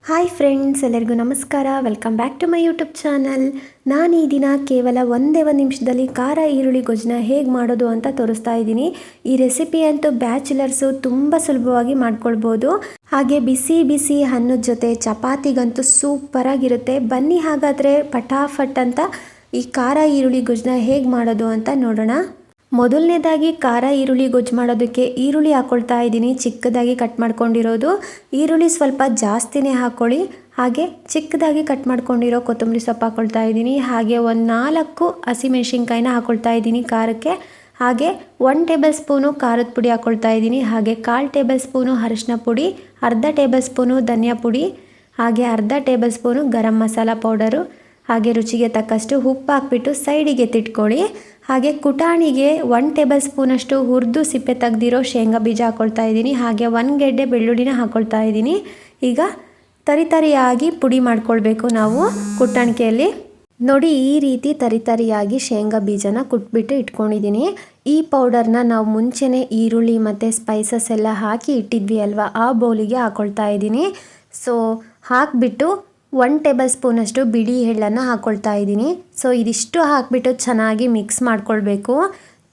Hi friends, ಎಲ್ಲರಿಗೂ ನಮಸ್ಕಾರ. Welcome back to my YouTube channel. ನಾನು ಈ ದಿನ ಕೇವಲ ಒಂದೇ ಒಂದು ನಿಮಿಷದಲ್ಲಿ ಖಾರ ಈರುಳ್ಳಿ ಗೊಜ್ಜನ್ನ ಹೇಗೆ ಮಾಡೋದು ಅಂತ ತೋರಿಸ್ತಾ ಇದ್ದೀನಿ. ಈ ರೆಸಿಪಿ ಅಂತೂ ಬ್ಯಾಚುಲರ್ಸು ತುಂಬ ಸುಲಭವಾಗಿ ಮಾಡ್ಕೊಳ್ಬೋದು. ಹಾಗೆ ಬಿಸಿ ಬಿಸಿ ಅನ್ನದ ಜೊತೆ ಚಪಾತಿಗಂತೂ ಸೂಪರಾಗಿರುತ್ತೆ. ಬನ್ನಿ ಹಾಗಾದರೆ ಪಟಾಫಟ್ ಅಂತ ಈ ಖಾರ ಈರುಳ್ಳಿ ಗೊಜ್ಜನ್ನ ಹೇಗೆ ಮಾಡೋದು ಅಂತ ನೋಡೋಣ. ಮೊದಲನೇದಾಗಿ ಖಾರ ಈರುಳ್ಳಿ ಗೊಜ್ಜು ಮಾಡೋದಕ್ಕೆ ಈರುಳ್ಳಿ ಹಾಕ್ಕೊಳ್ತಾ ಇದ್ದೀನಿ. ಚಿಕ್ಕದಾಗಿ ಕಟ್ ಮಾಡ್ಕೊಂಡಿರೋದು ಈರುಳ್ಳಿ ಸ್ವಲ್ಪ ಜಾಸ್ತಿನೇ ಹಾಕ್ಕೊಳ್ಳಿ. ಹಾಗೆ ಚಿಕ್ಕದಾಗಿ ಕಟ್ ಮಾಡ್ಕೊಂಡಿರೋ ಕೊತ್ತಂಬರಿ ಸೊಪ್ಪು ಹಾಕ್ಕೊಳ್ತಾ ಇದ್ದೀನಿ. ಹಾಗೆ ಒಂದು 4 ಹಸಿಮೆಣಸಿನ್ಕಾಯಿನ ಹಾಕ್ಕೊಳ್ತಾ ಇದ್ದೀನಿ ಖಾರಕ್ಕೆ. ಹಾಗೆ 1 ಟೇಬಲ್ ಸ್ಪೂನು ಖಾರದ ಪುಡಿ ಹಾಕ್ಕೊಳ್ತಾ ಇದ್ದೀನಿ. ಹಾಗೆ 1/4 ಟೇಬಲ್ ಸ್ಪೂನು ಅರಿಶಿನ ಪುಡಿ, ಅರ್ಧ ಟೇಬಲ್ ಸ್ಪೂನು ಧನಿಯಾ ಪುಡಿ, ಹಾಗೆ ಅರ್ಧ table spoon garam masala powder, ಹಾಗೆ ರುಚಿಗೆ ತಕ್ಕಷ್ಟು ಉಪ್ಪು ಹಾಕ್ಬಿಟ್ಟು ಸೈಡಿಗೆ ತಿಟ್ಕೊಳ್ಳಿ. ಹಾಗೆ ಕುಟಾಣಿಗೆ 1 ಟೇಬಲ್ ಸ್ಪೂನಷ್ಟು ಹುರಿದು ಸಿಪ್ಪೆ ತೆಗೆದಿರೋ ಶೇಂಗಾ ಬೀಜ ಹಾಕ್ಕೊಳ್ತಾ ಇದ್ದೀನಿ. ಹಾಗೆ 1 ಗೆಡ್ಡೆ ಬೆಳ್ಳುಳ್ಳಿನ ಹಾಕ್ಕೊಳ್ತಾ ಇದ್ದೀನಿ. ಈಗ ತರಿತರಿಯಾಗಿ ಪುಡಿ ಮಾಡ್ಕೊಳ್ಬೇಕು ನಾವು ಕುಟಾಣಿಕೆಯಲ್ಲಿ. ನೋಡಿ, ಈ ರೀತಿ ತರಿತರಿಯಾಗಿ ಶೇಂಗಾ ಬೀಜನ ಕುಟ್ಬಿಟ್ಟು ಇಟ್ಕೊಂಡಿದ್ದೀನಿ. ಈ ಪೌಡರ್ನ ನಾವು ಮುಂಚೆನೇ ಈರುಳ್ಳಿ ಮತ್ತು ಸ್ಪೈಸಸ್ ಎಲ್ಲ ಹಾಕಿ ಇಟ್ಟಿದ್ವಿ ಅಲ್ವಾ, ಆ ಬೌಲಿಗೆ ಹಾಕ್ಕೊಳ್ತಾ ಇದ್ದೀನಿ. ಸೊ ಹಾಕಿಬಿಟ್ಟು 1 ಟೇಬಲ್ ಸ್ಪೂನಷ್ಟು ಬಿಳಿ ಎಳ್ಳನ್ನು ಹಾಕ್ಕೊಳ್ತಾ ಇದ್ದೀನಿ. ಸೊ ಇದಿಷ್ಟು ಹಾಕಿಬಿಟ್ಟು ಚೆನ್ನಾಗಿ ಮಿಕ್ಸ್ ಮಾಡ್ಕೊಳ್ಬೇಕು.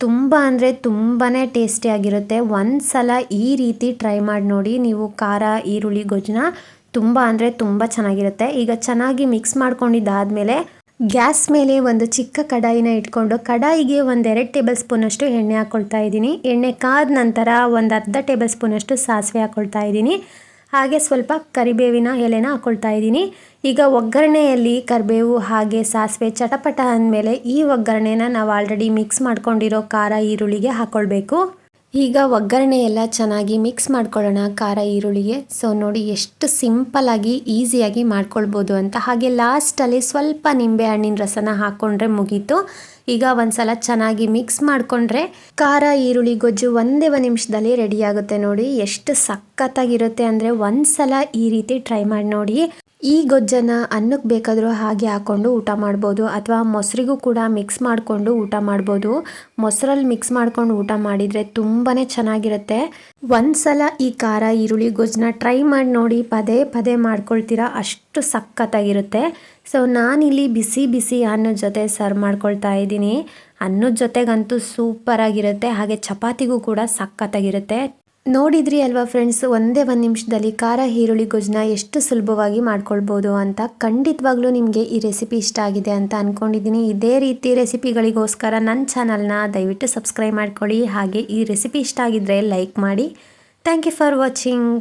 ತುಂಬ ಅಂದರೆ ತುಂಬಾ ಟೇಸ್ಟಿಯಾಗಿರುತ್ತೆ. ಒಂದು ಸಲ ಈ ರೀತಿ ಟ್ರೈ ಮಾಡಿ ನೋಡಿ ನೀವು ಖಾರ ಈರುಳ್ಳಿ ಗೊಜ್ಜನ್ನ. ತುಂಬ ಅಂದರೆ ತುಂಬ ಚೆನ್ನಾಗಿರುತ್ತೆ. ಈಗ ಚೆನ್ನಾಗಿ ಮಿಕ್ಸ್ ಮಾಡ್ಕೊಂಡಿದ್ದಾದಮೇಲೆ ಗ್ಯಾಸ್ ಮೇಲೆ ಒಂದು ಚಿಕ್ಕ ಕಡಾಯಿನ ಇಟ್ಕೊಂಡು ಕಡಾಯಿಗೆ 1-2 ಟೇಬಲ್ ಸ್ಪೂನಷ್ಟು ಎಣ್ಣೆ ಹಾಕ್ಕೊಳ್ತಾ ಇದ್ದೀನಿ. ಎಣ್ಣೆ ಕಾದ ನಂತರ ಒಂದು ಅರ್ಧ ಟೇಬಲ್ ಸ್ಪೂನಷ್ಟು ಸಾಸಿವೆ ಹಾಕ್ಕೊಳ್ತಾ ಇದ್ದೀನಿ. ಹಾಗೆ ಸ್ವಲ್ಪ ಕರಿಬೇವಿನ ಎಲೆನ ಹಾಕ್ಕೊಳ್ತಾ ಇದ್ದೀನಿ. ಈಗ ಒಗ್ಗರಣೆಯಲ್ಲಿ ಕರಿಬೇವು ಹಾಗೆ ಸಾಸಿವೆ ಚಟಪಟ ಅಂದಮೇಲೆ ಈ ಒಗ್ಗರಣೆನ ನಾವು ಆಲ್ರೆಡಿ ಮಿಕ್ಸ್ ಮಾಡ್ಕೊಂಡಿರೋ ಖಾರ ಈರುಳ್ಳಿಗೆ ಹಾಕ್ಕೊಳ್ಬೇಕು. ಈಗ ಒಗ್ಗರಣೆ ಎಲ್ಲ ಚೆನ್ನಾಗಿ ಮಿಕ್ಸ್ ಮಾಡ್ಕೊಳ್ಳೋಣ ಖಾರ ಈರುಳ್ಳಿಗೆ. ಸೊ ನೋಡಿ ಎಷ್ಟು ಸಿಂಪಲ್ಲಾಗಿ ಈಸಿಯಾಗಿ ಮಾಡ್ಕೊಳ್ಬೋದು ಅಂತ. ಹಾಗೆ ಲಾಸ್ಟಲ್ಲಿ ಸ್ವಲ್ಪ ನಿಂಬೆ ಹಣ್ಣಿನ ರಸನ ಹಾಕ್ಕೊಂಡ್ರೆ ಮುಗೀತು. ಈಗ ಒಂದ್ಸಲ ಚೆನ್ನಾಗಿ ಮಿಕ್ಸ್ ಮಾಡಿಕೊಂಡ್ರೆ ಖಾರ ಈರುಳ್ಳಿ ಗೊಜ್ಜು ಒಂದೇ ಒಂದು ನಿಮಿಷದಲ್ಲಿ ರೆಡಿ ಆಗುತ್ತೆ. ನೋಡಿ ಎಷ್ಟು ಸಖತ್ತಾಗಿರುತ್ತೆ ಅಂದರೆ ಒಂದ್ಸಲ ಈ ರೀತಿ ಟ್ರೈ ಮಾಡಿ ನೋಡಿ. ಈ ಗೊಜ್ಜನ್ನು ಅನ್ನಕ್ಕೆ ಬೇಕಾದರೂ ಹಾಗೆ ಹಾಕ್ಕೊಂಡು ಊಟ ಮಾಡ್ಬೋದು, ಅಥವಾ ಮೊಸರಿಗೂ ಕೂಡ ಮಿಕ್ಸ್ ಮಾಡಿಕೊಂಡು ಊಟ ಮಾಡ್ಬೋದು. ಮೊಸರಲ್ಲಿ ಮಿಕ್ಸ್ ಮಾಡ್ಕೊಂಡು ಊಟ ಮಾಡಿದರೆ ತುಂಬಾ ಚೆನ್ನಾಗಿರುತ್ತೆ. ಒಂದ್ಸಲ ಈ ಖಾರ ಈರುಳ್ಳಿ ಗೊಜ್ಜನ್ನ ಟ್ರೈ ಮಾಡಿ ನೋಡಿ, ಪದೇ ಪದೇ ಮಾಡ್ಕೊಳ್ತೀರಾ, ಅಷ್ಟು ಸಖತ್ತಾಗಿರುತ್ತೆ. ಸೊ ನಾನಿಲ್ಲಿ ಬಿಸಿ ಬಿಸಿ ಅನ್ನದ ಜೊತೆ ಸರ್ವ್ ಮಾಡ್ಕೊಳ್ತಾ ಇದ್ದೀನಿ. ಅನ್ನದ ಜೊತೆಗಂತೂ ಸೂಪರಾಗಿರುತ್ತೆ. ಹಾಗೆ ಚಪಾತಿಗೂ ಕೂಡ ಸಖತ್ತಾಗಿರುತ್ತೆ. ನೋಡಿದ್ರಿ ಅಲ್ವಾ ಫ್ರೆಂಡ್ಸ್, ಒಂದೇ ಒಂದು ನಿಮಿಷದಲ್ಲಿ ಖಾರ ಈರುಳ್ಳಿ ಗೊಜ್ಜನ್ನ ಎಷ್ಟು ಸುಲಭವಾಗಿ ಮಾಡ್ಕೊಳ್ಬೋದು ಅಂತ. ಖಂಡಿತವಾಗ್ಲೂ ನಿಮಗೆ ಈ ರೆಸಿಪಿ ಇಷ್ಟ ಆಗಿದೆ ಅಂತ ಅಂದ್ಕೊಂಡಿದ್ದೀನಿ. ಇದೇ ರೀತಿ ರೆಸಿಪಿಗಳಿಗೋಸ್ಕರ ನನ್ನ ಚಾನಲ್ನ ದಯವಿಟ್ಟು ಸಬ್ಸ್ಕ್ರೈಬ್ ಮಾಡ್ಕೊಳ್ಳಿ. ಹಾಗೆ ಈ ರೆಸಿಪಿ ಇಷ್ಟ ಆಗಿದ್ದರೆ ಲೈಕ್ ಮಾಡಿ. Thank you for watching.